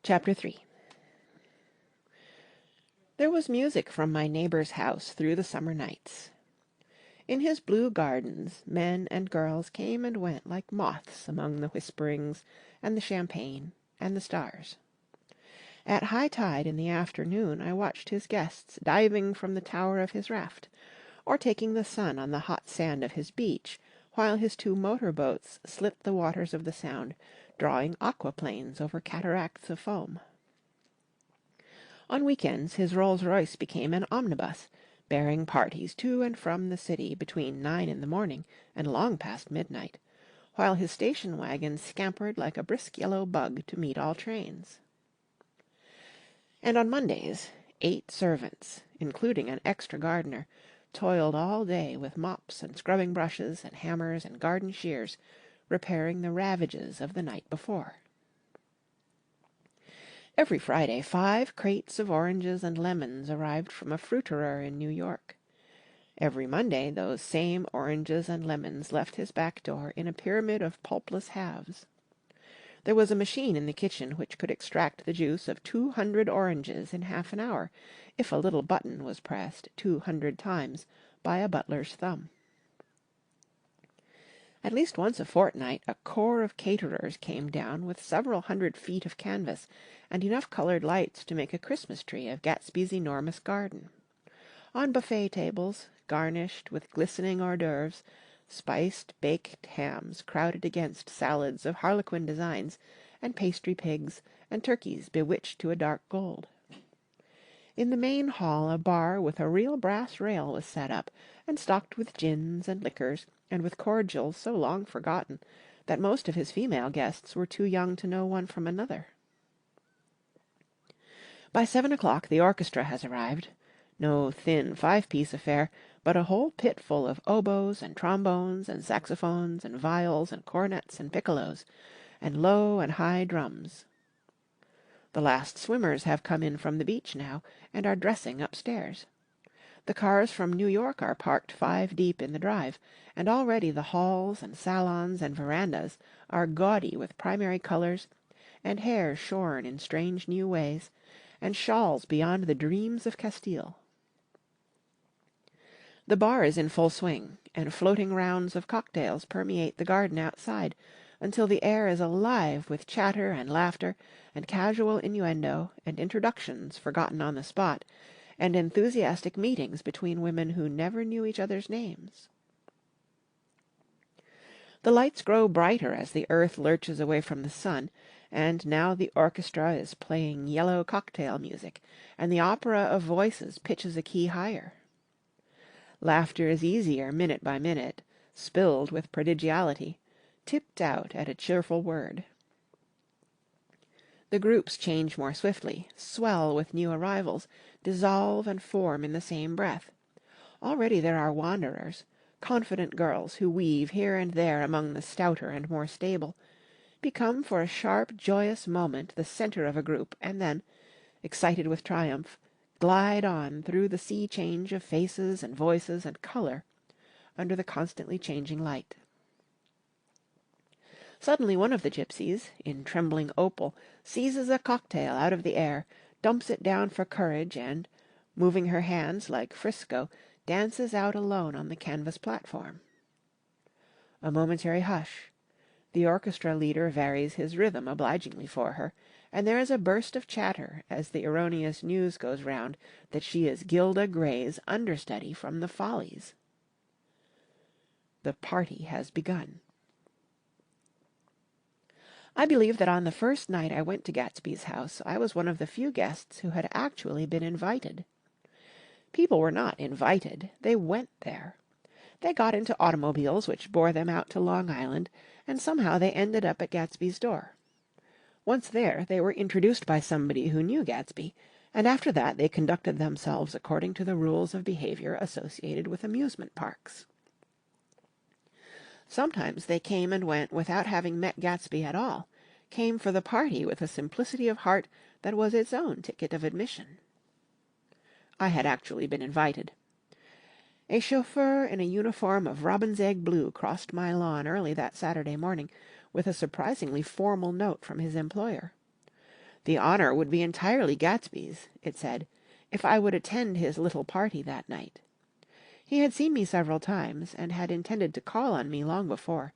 Chapter 3. There was music from my neighbor's house through the summer nights. In his blue gardens men and girls came and went like moths among the whisperings and the champagne and the stars. At high tide in the afternoon I watched his guests diving from the tower of his raft, or taking the sun on the hot sand of his beach, while his two motor boats slit the waters of the Sound, drawing aquaplanes over cataracts of foam. On weekends his Rolls-Royce became an omnibus, bearing parties to and from the city between 9 in the morning and long past midnight, while his station wagon scampered like a brisk yellow bug to meet all trains. And on Mondays 8 servants, including an extra gardener, toiled all day with mops and scrubbing brushes and hammers and garden shears, repairing the ravages of the night before. Every Friday 5 crates of oranges and lemons arrived from a fruiterer in New York. Every Monday those same oranges and lemons left his back door in a pyramid of pulpless halves. There was a machine in the kitchen which could extract the juice of 200 oranges in half an hour, if a little button was pressed 200 times by a butler's thumb. At least once a fortnight a corps of caterers came down with several hundred feet of canvas and enough coloured lights to make a Christmas tree of Gatsby's enormous garden. On buffet tables, garnished with glistening hors d'oeuvres, spiced baked hams crowded against salads of harlequin designs, and pastry pigs, and turkeys bewitched to a dark gold. In the main hall a bar with a real brass rail was set up, and stocked with gins and liquors, and with cordials so long forgotten that most of his female guests were too young to know one from another. By 7 o'clock the orchestra has arrived. No thin 5-piece affair, but a whole pit full of oboes and trombones and saxophones and viols and cornets and piccolos, and low and high drums. The last swimmers have come in from the beach now, and are dressing upstairs. The cars from New York are parked 5 deep in the drive, and already the halls and salons and verandas are gaudy with primary colours, and hair shorn in strange new ways, and shawls beyond the dreams of Castile. The bar is in full swing, and floating rounds of cocktails permeate the garden outside, until the air is alive with chatter and laughter, and casual innuendo, and introductions forgotten on the spot, and enthusiastic meetings between women who never knew each other's names. The lights grow brighter as the earth lurches away from the sun, and now the orchestra is playing yellow cocktail music, and the opera of voices pitches a key higher. Laughter is easier minute by minute, spilled with prodigality, tipped out at a cheerful word. The groups change more swiftly, swell with new arrivals, dissolve and form in the same breath. Already there are wanderers, confident girls who weave here and there among the stouter and more stable, become for a sharp, joyous moment the centre of a group, and then, excited with triumph, glide on through the sea change of faces and voices and colour, under the constantly changing light. Suddenly one of the gypsies, in trembling opal, seizes a cocktail out of the air, dumps it down for courage, and, moving her hands like Frisco, dances out alone on the canvas platform. A momentary hush. The orchestra leader varies his rhythm obligingly for her, and there is a burst of chatter as the erroneous news goes round that she is Gilda Gray's understudy from the Follies. The party has begun. I believe that on the first night I went to Gatsby's house I was one of the few guests who had actually been invited. People were not invited, they went there. They got into automobiles which bore them out to Long Island, and somehow they ended up at Gatsby's door. Once there, they were introduced by somebody who knew Gatsby, and after that they conducted themselves according to the rules of behaviour associated with amusement parks. Sometimes they came and went without having met Gatsby at all, came for the party with a simplicity of heart that was its own ticket of admission. I had actually been invited. A chauffeur in a uniform of robin's egg blue crossed my lawn early that Saturday morning with a surprisingly formal note from his employer. The honor would be entirely Gatsby's, it said, if I would attend his little party that night. He had seen me several times, and had intended to call on me long before,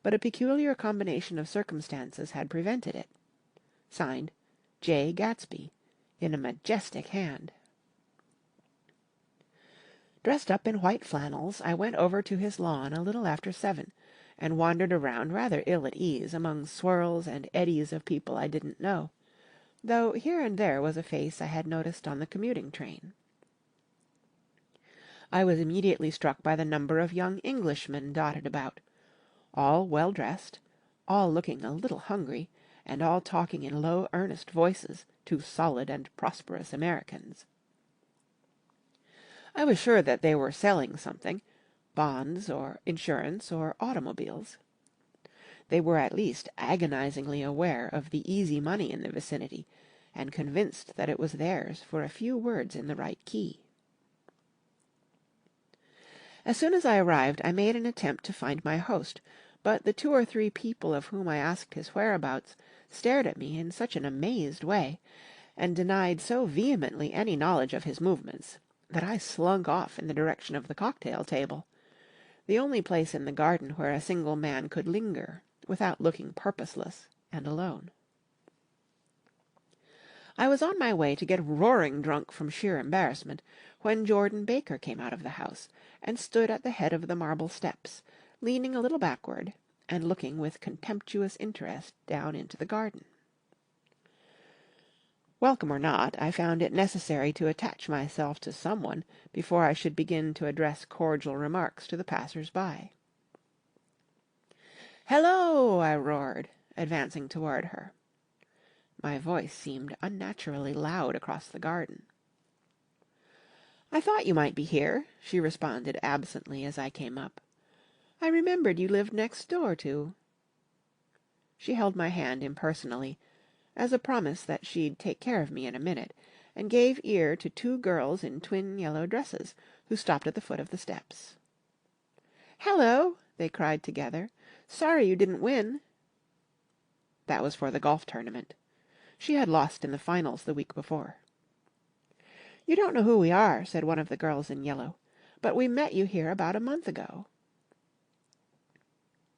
but a peculiar combination of circumstances had prevented it. Signed, J. Gatsby, in a majestic hand. Dressed up in white flannels, I went over to his lawn a little after 7, and wandered around rather ill at ease among swirls and eddies of people I didn't know, though here and there was a face I had noticed on the commuting train. I was immediately struck by the number of young Englishmen dotted about, all well dressed, all looking a little hungry, and all talking in low, earnest voices to solid and prosperous Americans. I was sure that they were selling something, bonds or insurance or automobiles. They were at least agonizingly aware of the easy money in the vicinity, and convinced that it was theirs for a few words in the right key. As soon as I arrived, I made an attempt to find my host, but the 2 or 3 people of whom I asked his whereabouts stared at me in such an amazed way, and denied so vehemently any knowledge of his movements, that I slunk off in the direction of the cocktail table, the only place in the garden where a single man could linger without looking purposeless and alone. I was on my way to get roaring drunk from sheer embarrassment, when Jordan Baker came out of the house, and stood at the head of the marble steps, leaning a little backward, and looking with contemptuous interest down into the garden. Welcome or not, I found it necessary to attach myself to someone before I should begin to address cordial remarks to the passers-by. "Hello!" I roared, advancing toward her. My voice seemed unnaturally loud across the garden. "I thought you might be here," she responded absently as I came up. "I remembered you lived next door to—" She held my hand impersonally, as a promise that she'd take care of me in a minute, and gave ear to 2 girls in twin yellow dresses, who stopped at the foot of the steps. "Hello!" they cried together. "Sorry you didn't win." That was for the golf tournament. She had lost in the finals the week before. "You don't know who we are," said one of the girls in yellow, "but we met you here about a month ago."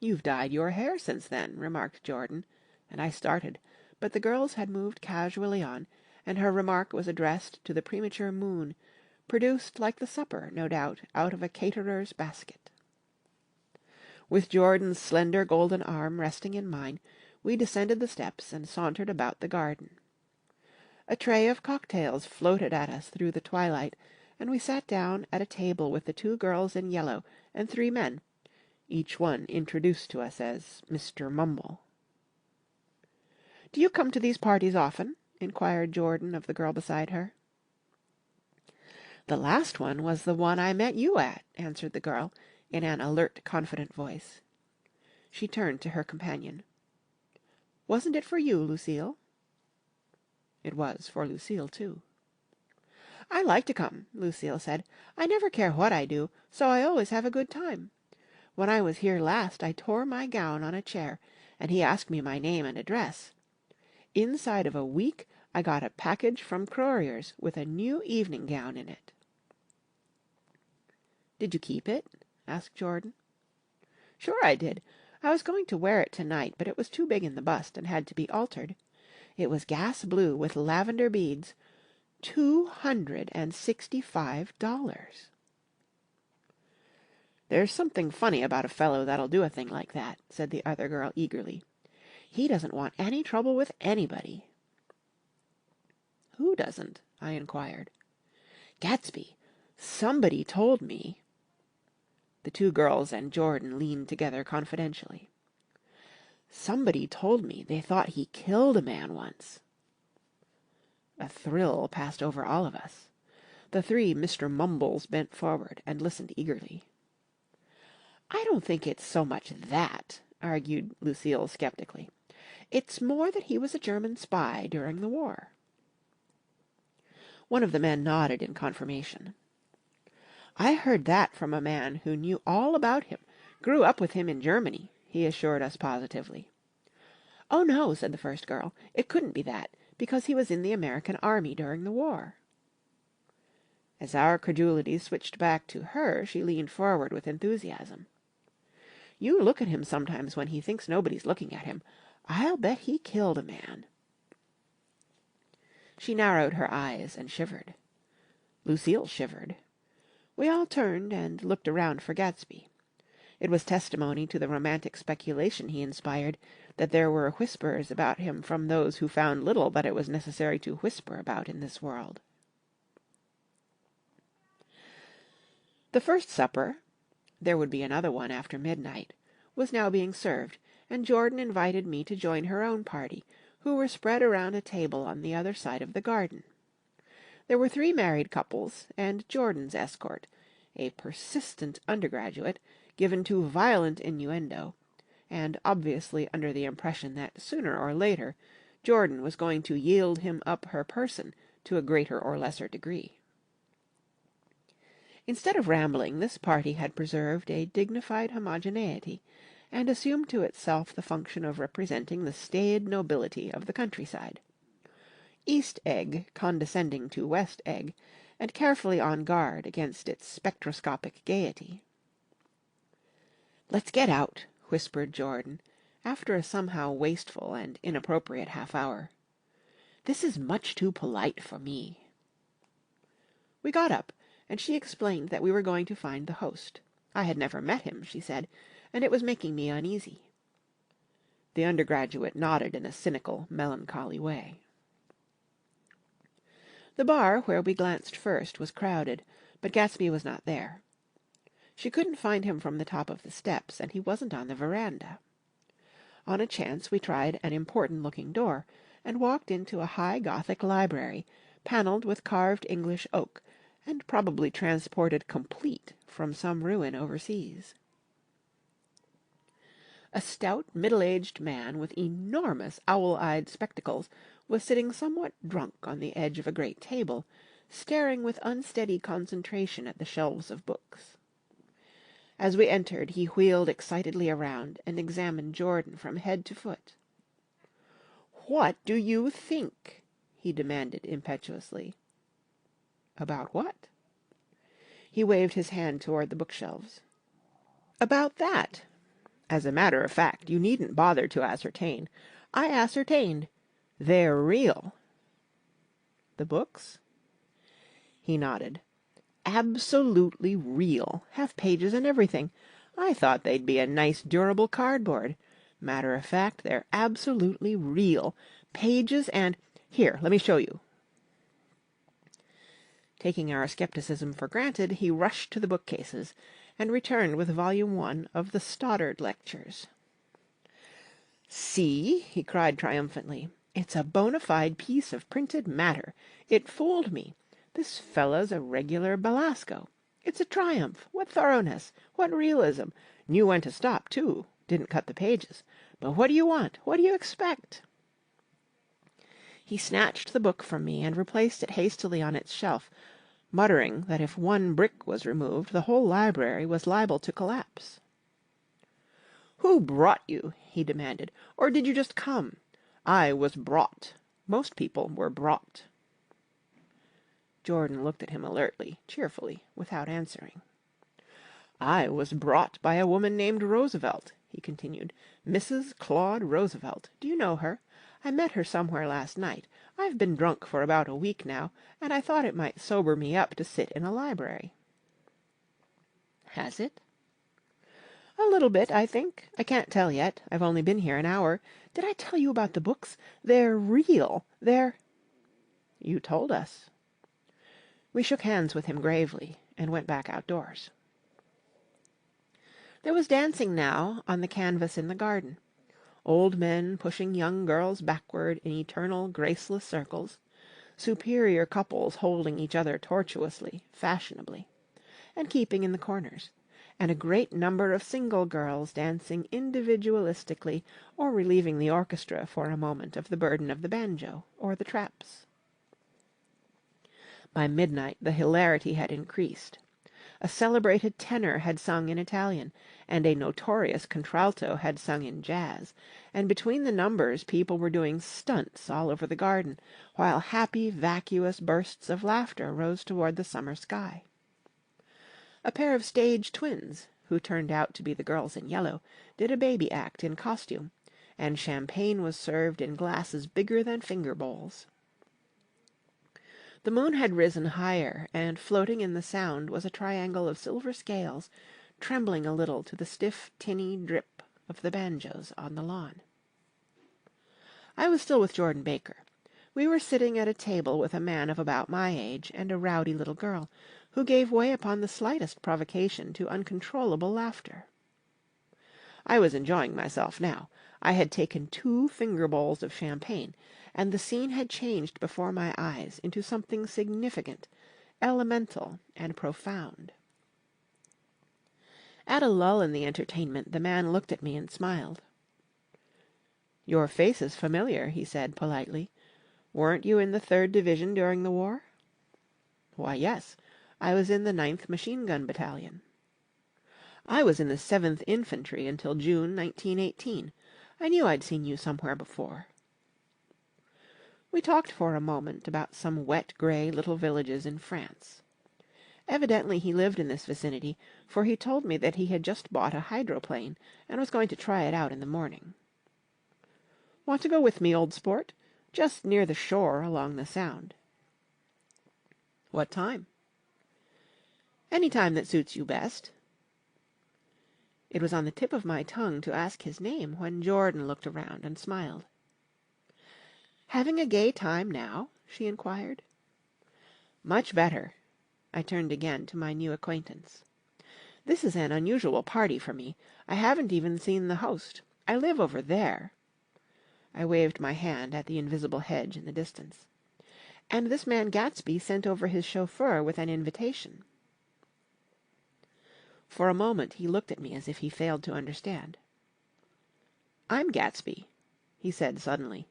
"You've dyed your hair since then," remarked Jordan, and I started, but the girls had moved casually on, and her remark was addressed to the premature moon, produced like the supper, no doubt, out of a caterer's basket. With Jordan's slender golden arm resting in mine, we descended the steps and sauntered about the garden. A tray of cocktails floated at us through the twilight, and we sat down at a table with the 2 girls in yellow and 3 men, each one introduced to us as Mr. Mumble. "Do you come to these parties often?" inquired Jordan of the girl beside her. "The last one was the one I met you at," answered the girl, in an alert, confident voice. She turned to her companion. "Wasn't it for you, Lucille?" It was for Lucille, too. "I like to come," Lucille said. "I never care what I do, so I always have a good time. When I was here last I tore my gown on a chair, and he asked me my name and address. Inside of a week I got a package from Crorier's with a new evening gown in it." "Did you keep it?" asked Jordan. "Sure I did. I was going to wear it tonight, but it was too big in the bust and had to be altered. It was gas blue with lavender beads. $265. "There's something funny about a fellow that'll do a thing like that," said the other girl eagerly. "He doesn't want any trouble with anybody." "Who doesn't?" I inquired. "Gatsby. Somebody told me—" The 2 girls and Jordan leaned together confidentially. "Somebody told me they thought he killed a man once." A thrill passed over all of us. The 3 Mr. Mumbles bent forward and listened eagerly. "I don't think it's so much that," argued Lucille skeptically. "It's more that he was a German spy during the war." One of the men nodded in confirmation. "I heard that from a man who knew all about him, grew up with him in Germany," he assured us positively. "Oh, no," said the first girl. "It couldn't be that. because he was in the American army during the war. As our credulity switched back to her, she leaned forward with enthusiasm. You look at him sometimes when he thinks nobody's looking at him. I'll bet he killed a man. She narrowed her eyes and shivered. Lucille shivered. We all turned and looked around for Gatsby. It was testimony to the romantic speculation he inspired that there were whispers about him from those who found little that it was necessary to whisper about in this world. The first supper, there would be another one after midnight, was now being served, and Jordan invited me to join her own party, who were spread around a table on the other side of the garden. There were 3 married couples, and Jordan's escort, a persistent undergraduate, given to violent innuendo, and obviously under the impression that sooner or later Jordan was going to yield him up her person to a greater or lesser degree. Instead of rambling, this party had preserved a dignified homogeneity, and assumed to itself the function of representing the staid nobility of the countryside. East Egg condescending to West Egg, and carefully on guard against its spectroscopic gaiety. "Let's get out," whispered Jordan, after a somehow wasteful and inappropriate half-hour. "This is much too polite for me." We got up, and she explained that we were going to find the host. I had never met him, she said, and it was making me uneasy. The undergraduate nodded in a cynical, melancholy way. The bar, where we glanced first, was crowded, but Gatsby was not there. She couldn't find him from the top of the steps, and he wasn't on the veranda. On a chance we tried an important-looking door, and walked into a high Gothic library, panelled with carved English oak, and probably transported complete from some ruin overseas. A stout, middle-aged man with enormous owl-eyed spectacles was sitting somewhat drunk on the edge of a great table, staring with unsteady concentration at the shelves of books. As we entered, he wheeled excitedly around and examined Jordan from head to foot. "What do you think?" he demanded impetuously. "About what?" He waved his hand toward the bookshelves. "About that. As a matter of fact, you needn't bother to ascertain. I ascertained. They're real." "The books?" He nodded. "Absolutely real. Have pages and everything. I thought they'd be a nice durable cardboard. Matter of fact, they're absolutely real. Pages and... Here, let me show you." Taking our skepticism for granted, he rushed to the bookcases, and returned with Volume 1 of the Stoddard Lectures. "See," he cried triumphantly, "it's a bona fide piece of printed matter. It fooled me. This fellow's a regular Belasco. It's a triumph. What thoroughness! What realism! Knew when to stop, too. Didn't cut the pages. But what do you want? What do you expect?" He snatched the book from me and replaced it hastily on its shelf, muttering that if one brick was removed, the whole library was liable to collapse. "Who brought you?" he demanded. "Or did you just come? I was brought. Most people were brought." Jordan looked at him alertly, cheerfully, without answering. "I was brought by a woman named Roosevelt," he continued. "Mrs. Claude Roosevelt. Do you know her? I met her somewhere last night. I've been drunk for about a week now, and I thought it might sober me up to sit in a library." "Has it?" "A little bit, I think. I can't tell yet. I've only been here an hour. Did I tell you about the books? They're real. They're—" "You told us." We shook hands with him gravely, and went back outdoors. There was dancing now on the canvas in the garden. Old men pushing young girls backward in eternal, graceless circles, superior couples holding each other tortuously, fashionably, and keeping in the corners, and a great number of single girls dancing individualistically or relieving the orchestra for a moment of the burden of the banjo or the traps. By midnight the hilarity had increased. A celebrated tenor had sung in Italian, and a notorious contralto had sung in jazz, and between the numbers people were doing stunts all over the garden, while happy, vacuous bursts of laughter rose toward the summer sky. A pair of stage twins, who turned out to be the girls in yellow, did a baby act in costume, and champagne was served in glasses bigger than finger bowls. The moon had risen higher, and floating in the Sound was a triangle of silver scales, trembling a little to the stiff, tinny drip of the banjos on the lawn. I was still with Jordan Baker. We were sitting at a table with a man of about my age and a rowdy little girl, who gave way upon the slightest provocation to uncontrollable laughter. I was enjoying myself now. I had taken 2 finger bowls of champagne, and the scene had changed before my eyes into something significant, elemental, and profound. At a lull in the entertainment, the man looked at me and smiled. "Your face is familiar," he said politely. "Weren't you in the 3rd Division during the war?" "Why, yes. I was in the 9th Machine Gun Battalion." "I was in the 7th Infantry until June, 1918. I knew I'd seen you somewhere before." We talked for a moment about some wet, grey little villages in France. Evidently he lived in this vicinity, for he told me that he had just bought a hydroplane and was going to try it out in the morning. "Want to go with me, old sport? Just near the shore along the Sound." "What time?" "Any time that suits you best." It was on the tip of my tongue to ask his name when Jordan looked around and smiled. "Having a gay time now?" she inquired. "Much better." I turned again to my new acquaintance. "This is an unusual party for me. I haven't even seen the host. I live over there." I waved my hand at the invisible hedge in the distance. "And this man Gatsby sent over his chauffeur with an invitation." For a moment he looked at me as if he failed to understand. "I'm Gatsby," he said suddenly.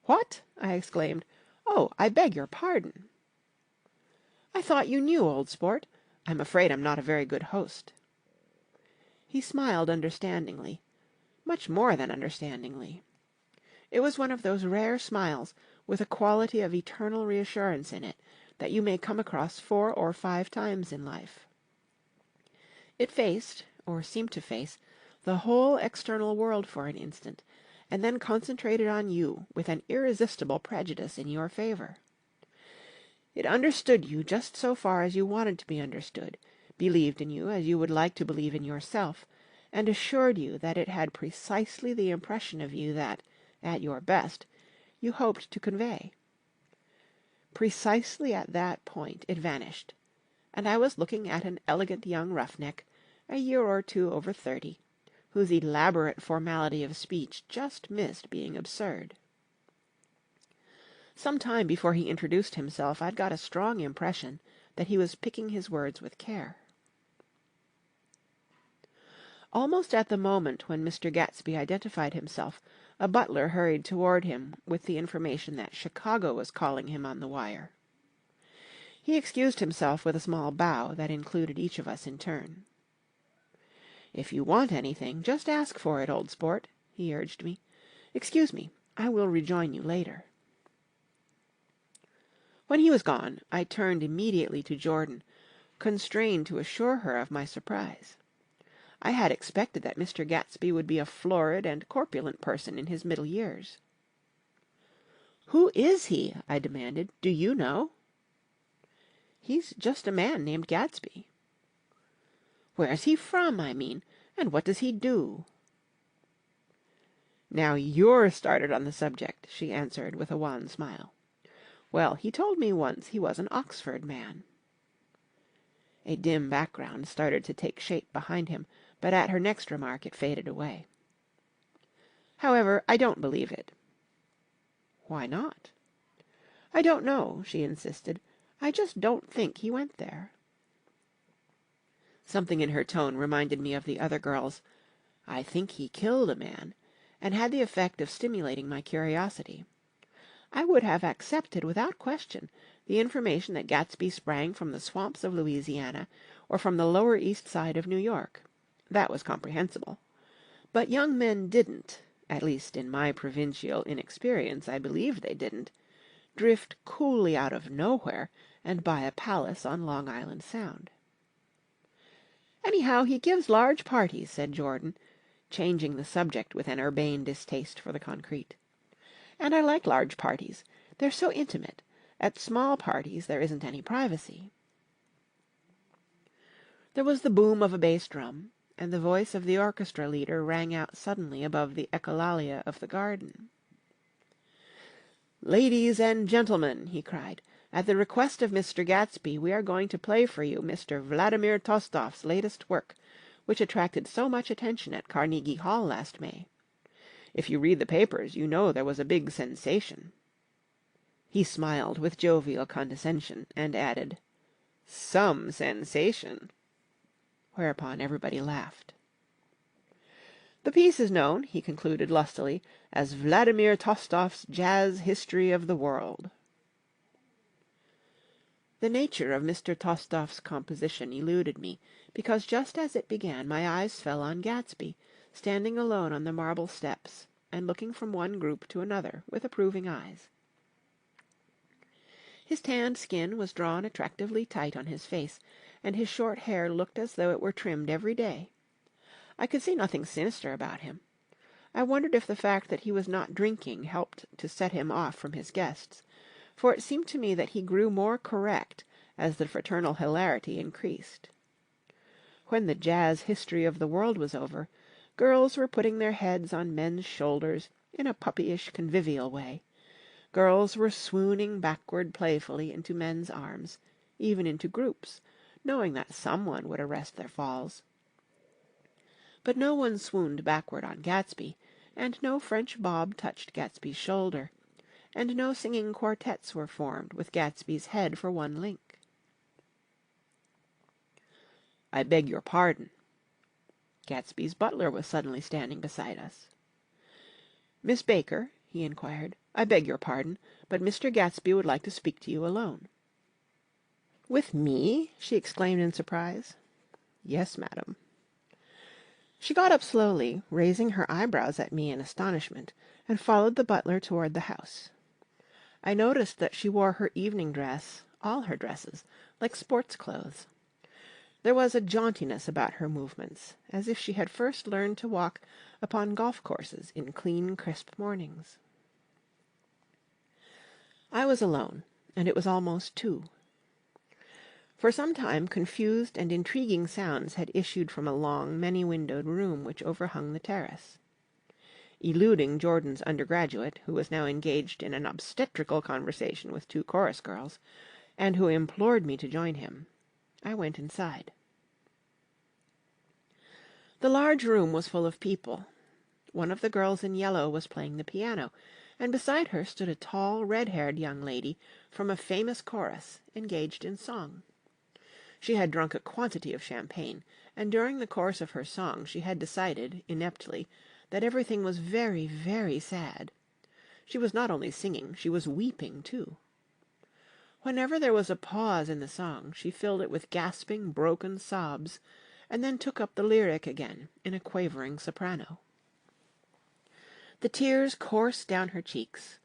"What?" I exclaimed. "Oh, I beg your pardon." "I thought you knew, old sport. I'm afraid I'm not a very good host." He smiled understandingly, much more than understandingly. It was one of those rare smiles, with a quality of eternal reassurance in it, that you may come across 4 or 5 times in life. It faced, or seemed to face, the whole external world for an instant, and then concentrated on you with an irresistible prejudice in your favour. It understood you just so far as you wanted to be understood, believed in you as you would like to believe in yourself, and assured you that it had precisely the impression of you that, at your best, you hoped to convey. Precisely at that point it vanished, and I was looking at an elegant young roughneck, a year or 2 over 30, whose elaborate formality of speech just missed being absurd. Some time before he introduced himself, I'd got a strong impression that he was picking his words with care. Almost at the moment when Mr. Gatsby identified himself, a butler hurried toward him with the information that Chicago was calling him on the wire. He excused himself with a small bow that included each of us in turn. "If you want anything, just ask for it, old sport," he urged me. "Excuse me, I will rejoin you later." When he was gone, I turned immediately to Jordan, constrained to assure her of my surprise. I had expected that Mr. Gatsby would be a florid and corpulent person in his middle years. "Who is he?" I demanded. "Do you know?" "He's just a man named Gatsby." "Where's he from, I mean? And what does he do?" "Now you're started on the subject," she answered with a wan smile. "Well, he told me once he was an Oxford man." A dim background started to take shape behind him, but at her next remark it faded away. "However, I don't believe it." "Why not?" "I don't know," she insisted. "I just don't think he went there." Something in her tone reminded me of the other girl's "I think he killed a man," and had the effect of stimulating my curiosity. I would have accepted without question the information that Gatsby sprang from the swamps of Louisiana, or from the Lower East Side of New York. That was comprehensible. But young men didn't, at least in my provincial inexperience I believed they didn't, drift coolly out of nowhere and buy a palace on Long Island Sound. "Anyhow, he gives large parties," said Jordan, changing the subject with an urbane distaste for the concrete. "And I like large parties. They're so intimate. At small parties there isn't any privacy." There was the boom of a bass drum, and the voice of the orchestra leader rang out suddenly above the echolalia of the garden. "Ladies and gentlemen," he cried, "at the request of Mr. Gatsby we are going to play for you Mr. Vladimir Tostof's latest work, which attracted so much attention at Carnegie Hall last May. If you read the papers, you know there was a big sensation." He smiled with jovial condescension, and added, "Some sensation," whereupon everybody laughed. "The piece is known," he concluded lustily, "as Vladimir Tostof's Jazz History of the World." The nature of Mr. Tostof's composition eluded me, because just as it began my eyes fell on Gatsby, standing alone on the marble steps, and looking from one group to another with approving eyes. His tanned skin was drawn attractively tight on his face, and his short hair looked as though it were trimmed every day. I could see nothing sinister about him. I wondered if the fact that he was not drinking helped to set him off from his guests, for it seemed to me that he grew more correct as the fraternal hilarity increased. When the Jazz History of the World was over, girls were putting their heads on men's shoulders in a puppyish convivial way. Girls were swooning backward playfully into men's arms, even into groups, knowing that someone would arrest their falls. But no one swooned backward on Gatsby, and no French bob touched Gatsby's shoulder, and no singing quartets were formed with Gatsby's head for one link. "I beg your pardon." Gatsby's butler was suddenly standing beside us. "Miss Baker," he inquired, "I beg your pardon, but Mr. Gatsby would like to speak to you alone." "With me?" she exclaimed in surprise. "Yes, madam." She got up slowly, raising her eyebrows at me in astonishment, and followed the butler toward the house. I noticed that she wore her evening dress, all her dresses, like sports clothes. There was a jauntiness about her movements, as if she had first learned to walk upon golf-courses in clean, crisp mornings. I was alone, and it was almost 2. For some time confused and intriguing sounds had issued from a long, many-windowed room which overhung the terrace. Eluding Jordan's undergraduate, who was now engaged in an obstetrical conversation with 2 chorus girls, and who implored me to join him, I went inside. The large room was full of people. One of the girls in yellow was playing the piano, and beside her stood a tall, red-haired young lady from a famous chorus, engaged in song. She had drunk a quantity of champagne, and during the course of her song she had decided, ineptly, that everything was very, very sad. She was not only singing, she was weeping too. Whenever there was a pause in the song, she filled it with gasping, broken sobs, and then took up the lyric again in a quavering soprano. The tears coursed down her cheeks,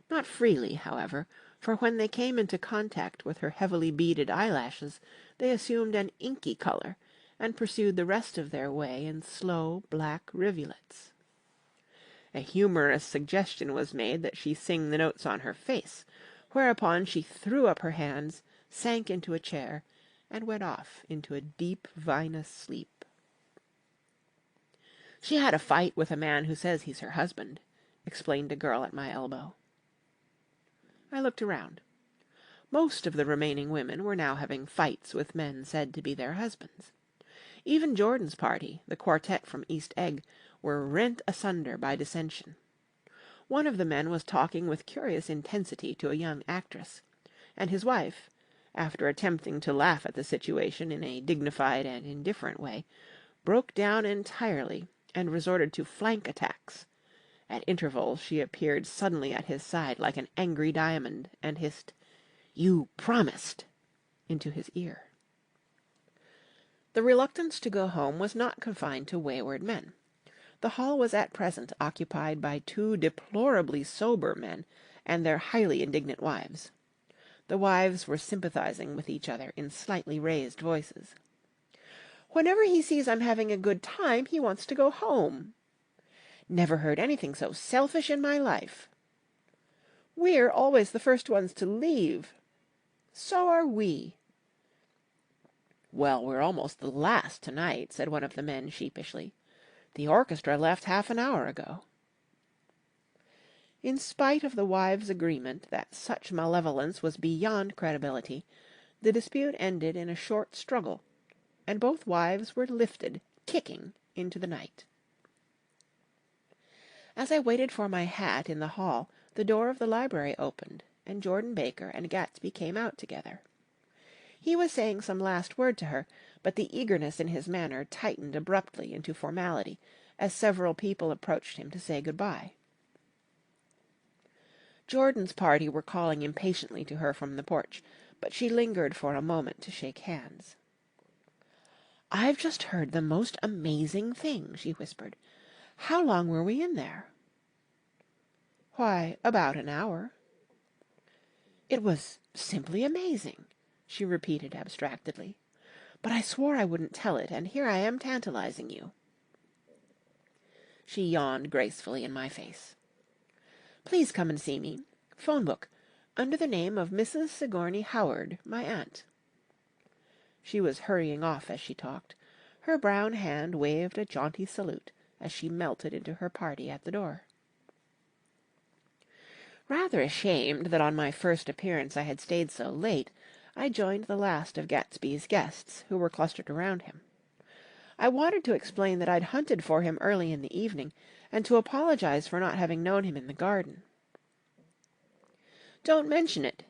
not freely, however, for when they came into contact with her heavily beaded eyelashes, they assumed an inky color, and pursued the rest of their way in slow, black rivulets. A humorous suggestion was made that she sing the notes on her face, whereupon she threw up her hands, sank into a chair, and went off into a deep, vinous sleep. "She had a fight with a man who says he's her husband," explained a girl at my elbow. I looked around. Most of the remaining women were now having fights with men said to be their husbands. Even Jordan's party, the quartet from East Egg, were rent asunder by dissension. One of the men was talking with curious intensity to a young actress, and his wife, after attempting to laugh at the situation in a dignified and indifferent way, broke down entirely and resorted to flank attacks. At intervals she appeared suddenly at his side like an angry diamond, and hissed, "You promised!" into his ear. The reluctance to go home was not confined to wayward men. The hall was at present occupied by two deplorably sober men and their highly indignant wives. The wives were sympathizing with each other in slightly raised voices. "Whenever he sees I'm having a good time, he wants to go home." "Never heard anything so selfish in my life." "We're always the first ones to leave." "So are we." "Well, we're almost the last tonight," said one of the men sheepishly. "The orchestra left half an hour ago." In spite of the wives' agreement that such malevolence was beyond credibility, the dispute ended in a short struggle, and both wives were lifted, kicking, into the night. As I waited for my hat in the hall, the door of the library opened, and Jordan Baker and Gatsby came out together. He was saying some last word to her, but the eagerness in his manner tightened abruptly into formality as several people approached him to say good-bye. Jordan's party were calling impatiently to her from the porch, but she lingered for a moment to shake hands. "I've just heard the most amazing thing," she whispered. "How long were we in there?" "Why, about an hour." "It was simply amazing," she repeated abstractedly. "But I swore I wouldn't tell it, and here I am tantalizing you." She yawned gracefully in my face. "Please come and see me. Phone book. Under the name of Mrs. Sigourney Howard, my aunt." She was hurrying off as she talked. Her brown hand waved a jaunty salute as she melted into her party at the door. Rather ashamed that on my first appearance I had stayed so late, I joined the last of Gatsby's guests, who were clustered around him. I wanted to explain that I'd hunted for him early in the evening, and to apologize for not having known him in the garden. "Don't mention it,"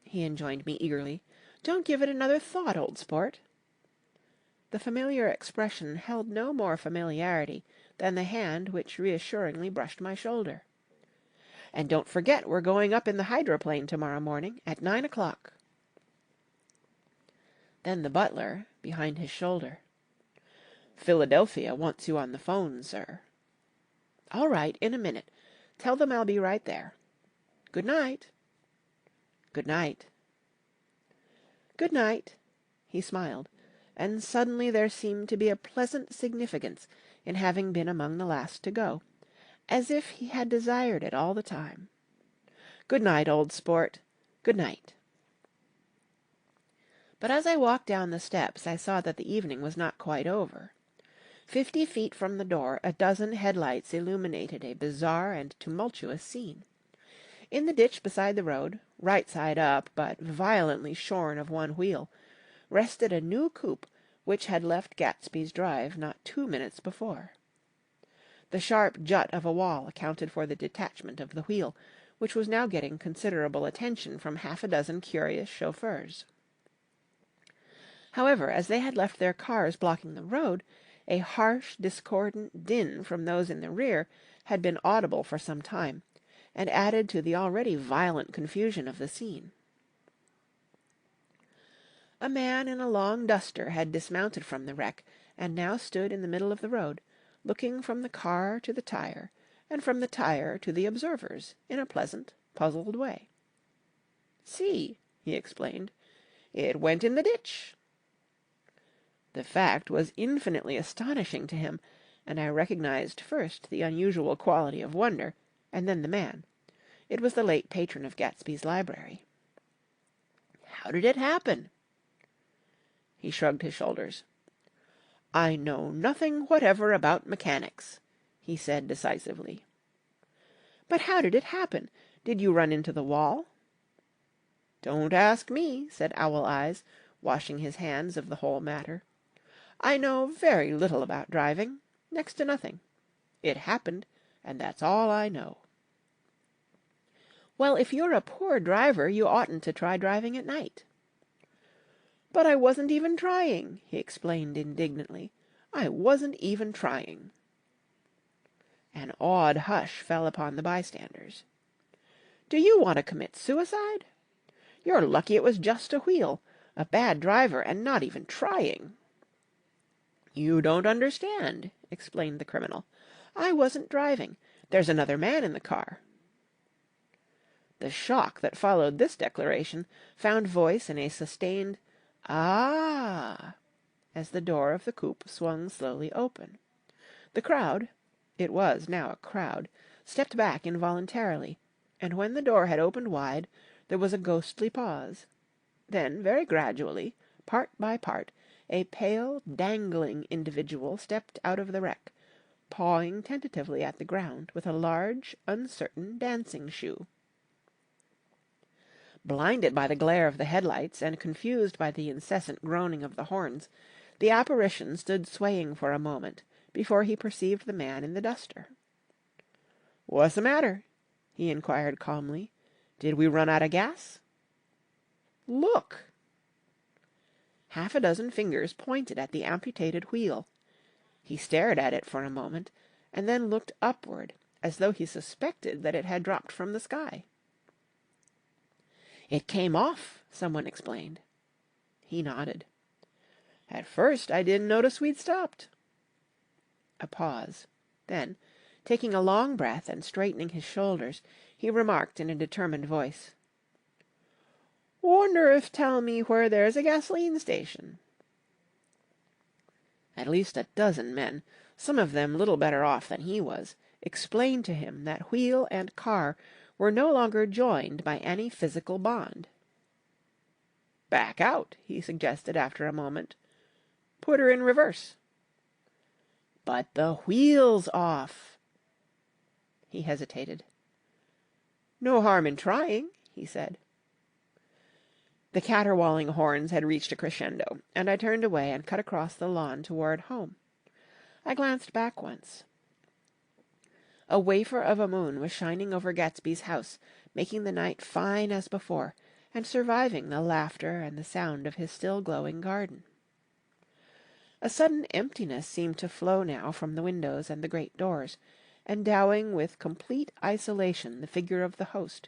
he enjoined me eagerly. "Don't give it another thought, old sport." The familiar expression held no more familiarity than the hand which reassuringly brushed my shoulder. "And don't forget we're going up in the hydroplane tomorrow morning at 9 o'clock." Then the butler, behind his shoulder. "Philadelphia wants you on the phone, sir." "All right, in a minute. Tell them I'll be right there. Good night." "Good night." "Good night." He smiled, and suddenly there seemed to be a pleasant significance in having been among the last to go, as if he had desired it all the time. "Good night, old sport. Good night." But as I walked down the steps I saw that the evening was not quite over. 50 feet from the door a dozen headlights illuminated a bizarre and tumultuous scene. In the ditch beside the road, right side up but violently shorn of one wheel, rested a new coupe which had left Gatsby's drive not 2 minutes before. The sharp jut of a wall accounted for the detachment of the wheel, which was now getting considerable attention from half a dozen curious chauffeurs. However, as they had left their cars blocking the road, a harsh, discordant din from those in the rear had been audible for some time, and added to the already violent confusion of the scene. A man in a long duster had dismounted from the wreck, and now stood in the middle of the road, looking from the car to the tire, and from the tire to the observers, in a pleasant, puzzled way. "See," he explained, "it went in the ditch." The fact was infinitely astonishing to him, and I recognized first the unusual quality of wonder, and then the man. It was the late patron of Gatsby's library. "How did it happen?" He shrugged his shoulders. "I know nothing whatever about mechanics," he said decisively. "But how did it happen? Did you run into the wall?" "Don't ask me," said Owl Eyes, washing his hands of the whole matter. "I know very little about driving, next to nothing. It happened, and that's all I know." "Well, if you're a poor driver, you oughtn't to try driving at night." "But I wasn't even trying," he explained indignantly. "I wasn't even trying." An awed hush fell upon the bystanders. "Do you want to commit suicide? You're lucky it was just a wheel. A bad driver and not even trying." "You don't understand," explained the criminal. "I wasn't driving. There's another man in the car." The shock that followed this declaration found voice in a sustained "Ah!" as the door of the coupe swung slowly open. The crowd (it was now a crowd) stepped back involuntarily, and when the door had opened wide there was a ghostly pause. Then, very gradually, part by part, a pale, dangling individual stepped out of the wreck, pawing tentatively at the ground with a large, uncertain dancing shoe. Blinded by the glare of the headlights and confused by the incessant groaning of the horns, the apparition stood swaying for a moment before he perceived the man in the duster. "What's the matter?" he inquired calmly. "Did we run out of gas?" "Look!" Half a dozen fingers pointed at the amputated wheel. He stared at it for a moment, and then looked upward, as though he suspected that it had dropped from the sky. "It came off," someone explained. He nodded. "At first I didn't notice we'd stopped." A pause. Then, taking a long breath and straightening his shoulders, he remarked in a determined voice, "Wonder if tell me where there's a gasoline station." At least a dozen men, some of them little better off than he was, explained to him that wheel and car were no longer joined by any physical bond. "Back out," he suggested after a moment. "Put her in reverse." "But the wheel's off." He hesitated. "No harm in trying," he said. The caterwauling horns had reached a crescendo, and I turned away and cut across the lawn toward home. I glanced back once. A wafer of a moon was shining over Gatsby's house, making the night fine as before, and surviving the laughter and the sound of his still glowing garden. A sudden emptiness seemed to flow now from the windows and the great doors, endowing with complete isolation the figure of the host,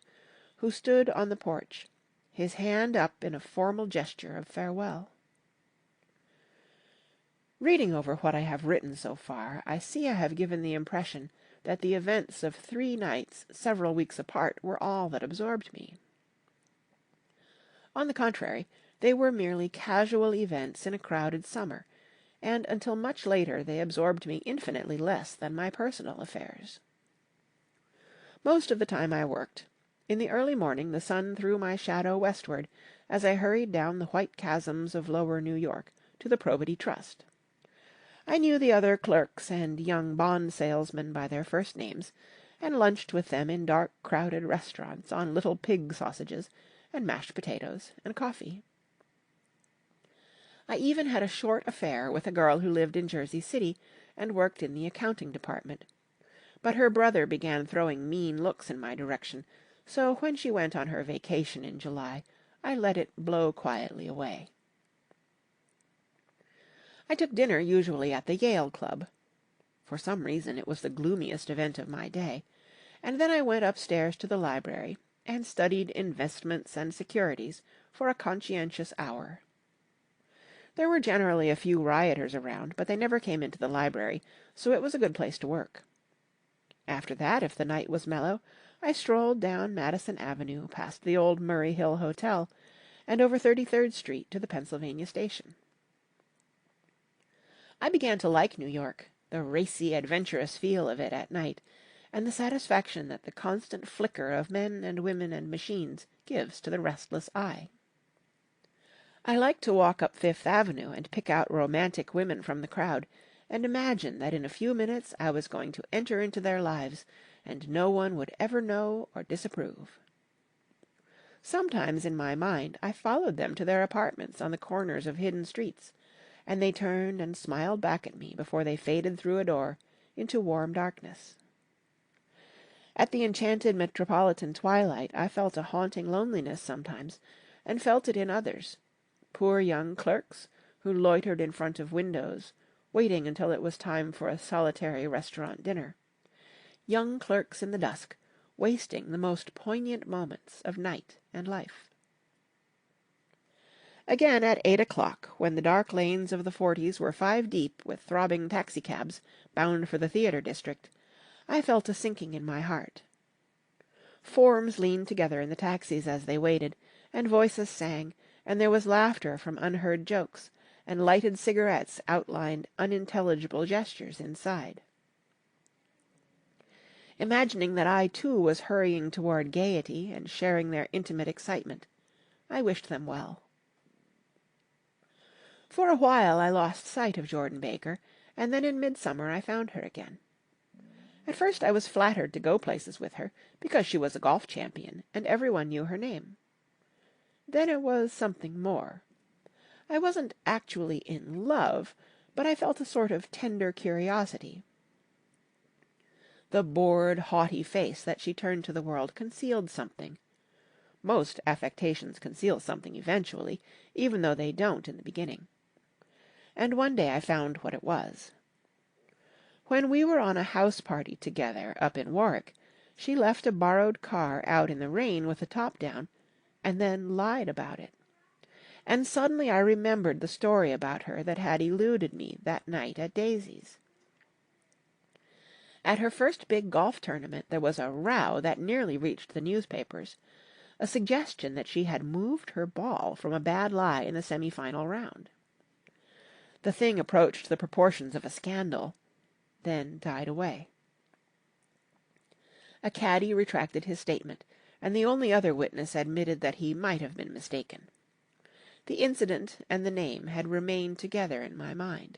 who stood on the porch, his hand up in a formal gesture of farewell. Reading over what I have written so far, I see I have given the impression that the events of 3 nights several weeks apart were all that absorbed me. On the contrary, they were merely casual events in a crowded summer, and until much later they absorbed me infinitely less than my personal affairs. Most of the time I worked. In the early morning the sun threw my shadow westward as I hurried down the white chasms of lower New York to the Probity Trust. I knew the other clerks and young bond salesmen by their first names, and lunched with them in dark, crowded restaurants on little pig sausages and mashed potatoes and coffee. I even had a short affair with a girl who lived in Jersey City and worked in the accounting department. But her brother began throwing mean looks in my direction, so when she went on her vacation in July, I let it blow quietly away. I took dinner usually at the Yale Club. For some reason it was the gloomiest event of my day, and then I went upstairs to the library and studied investments and securities for a conscientious hour. There were generally a few rioters around, but they never came into the library, so it was a good place to work. After that, if the night was mellow, I strolled down Madison Avenue past the old Murray Hill Hotel and over 33rd Street to the Pennsylvania Station. I began to like New York, the racy, adventurous feel of it at night, and the satisfaction that the constant flicker of men and women and machines gives to the restless eye. I liked to walk up Fifth Avenue and pick out romantic women from the crowd, and imagine that in a few minutes I was going to enter into their lives, and no one would ever know or disapprove. Sometimes in my mind I followed them to their apartments on the corners of hidden streets, and they turned and smiled back at me before they faded through a door into warm darkness. At the enchanted metropolitan twilight I felt a haunting loneliness sometimes, and felt it in others, poor young clerks who loitered in front of windows, waiting until it was time for a solitary restaurant dinner, young clerks in the dusk, wasting the most poignant moments of night and life. Again at 8 o'clock, when the dark lanes of the 40s were 5 deep with throbbing taxicabs bound for the theatre district, I felt a sinking in my heart. Forms leaned together in the taxis as they waited, and voices sang, and there was laughter from unheard jokes, and lighted cigarettes outlined unintelligible gestures inside. Imagining that I too was hurrying toward gaiety and sharing their intimate excitement, I wished them well. For a while I lost sight of Jordan Baker, and then in midsummer I found her again. At first I was flattered to go places with her, because she was a golf champion, and everyone knew her name. Then it was something more. I wasn't actually in love, but I felt a sort of tender curiosity. The bored, haughty face that she turned to the world concealed something. Most affectations conceal something eventually, even though they don't in the beginning. And one day I found what it was. When we were on a house party together up in Warwick, she left a borrowed car out in the rain with the top down, and then lied about it. And suddenly I remembered the story about her that had eluded me that night at Daisy's. At her first big golf tournament there was a row that nearly reached the newspapers, a suggestion that she had moved her ball from a bad lie in the semi-final round. The thing approached the proportions of a scandal, then died away. A caddy retracted his statement, and the only other witness admitted that he might have been mistaken. The incident and the name had remained together in my mind.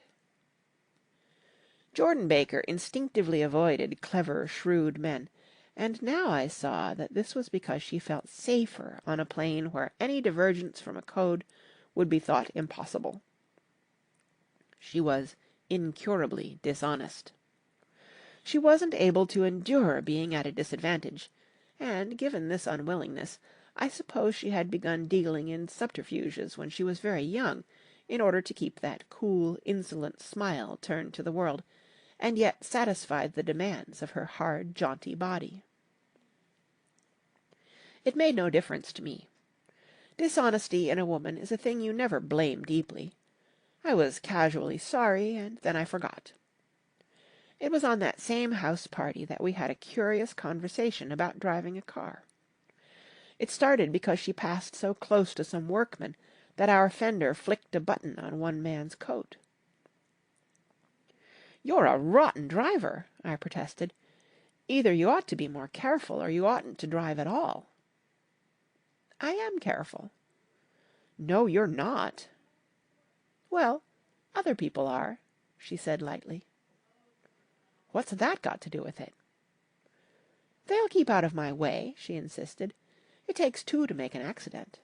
Jordan Baker instinctively avoided clever, shrewd men, and now I saw that this was because she felt safer on a plane where any divergence from a code would be thought impossible. She was incurably dishonest. She wasn't able to endure being at a disadvantage, and, given this unwillingness, I suppose she had begun dealing in subterfuges when she was very young, in order to keep that cool, insolent smile turned to the world, and yet satisfied the demands of her hard, jaunty body. It made no difference to me. Dishonesty in a woman is a thing you never blame deeply. I was casually sorry, and then I forgot. It was on that same house party that we had a curious conversation about driving a car. It started because she passed so close to some workmen that our fender flicked a button on one man's coat. "You're a rotten driver," I protested. "Either you ought to be more careful, or you oughtn't to drive at all." "I am careful." "No, you're not." "Well, other people are," she said lightly. "What's that got to do with it?" "They'll keep out of my way," she insisted. "It takes two to make an accident."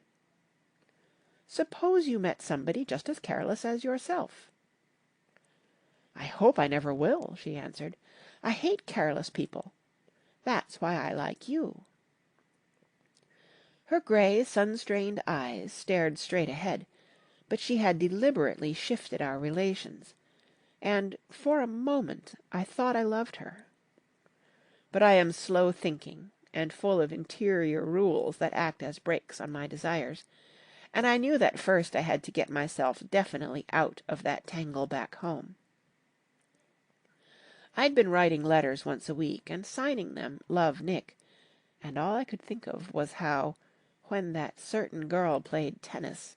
"Suppose you met somebody just as careless as yourself." "I hope I never will," she answered. "I hate careless people. That's why I like you." Her grey, sun-strained eyes stared straight ahead, but she had deliberately shifted our relations, and for a moment I thought I loved her. But I am slow-thinking and full of interior rules that act as brakes on my desires, and I knew that first I had to get myself definitely out of that tangle back home. I'd been writing letters once a week and signing them "Love, Nick," and all I could think of was how, when that certain girl played tennis,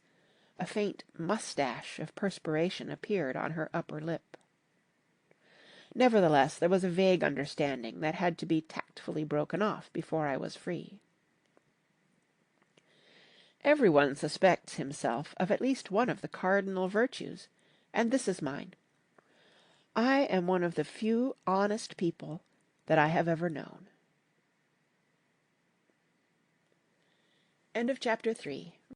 a faint moustache of perspiration appeared on her upper lip. Nevertheless, there was a vague understanding that had to be tactfully broken off before I was free. Everyone suspects himself of at least one of the cardinal virtues, and this is mine. I am one of the few honest people that I have ever known. End of chapter 3.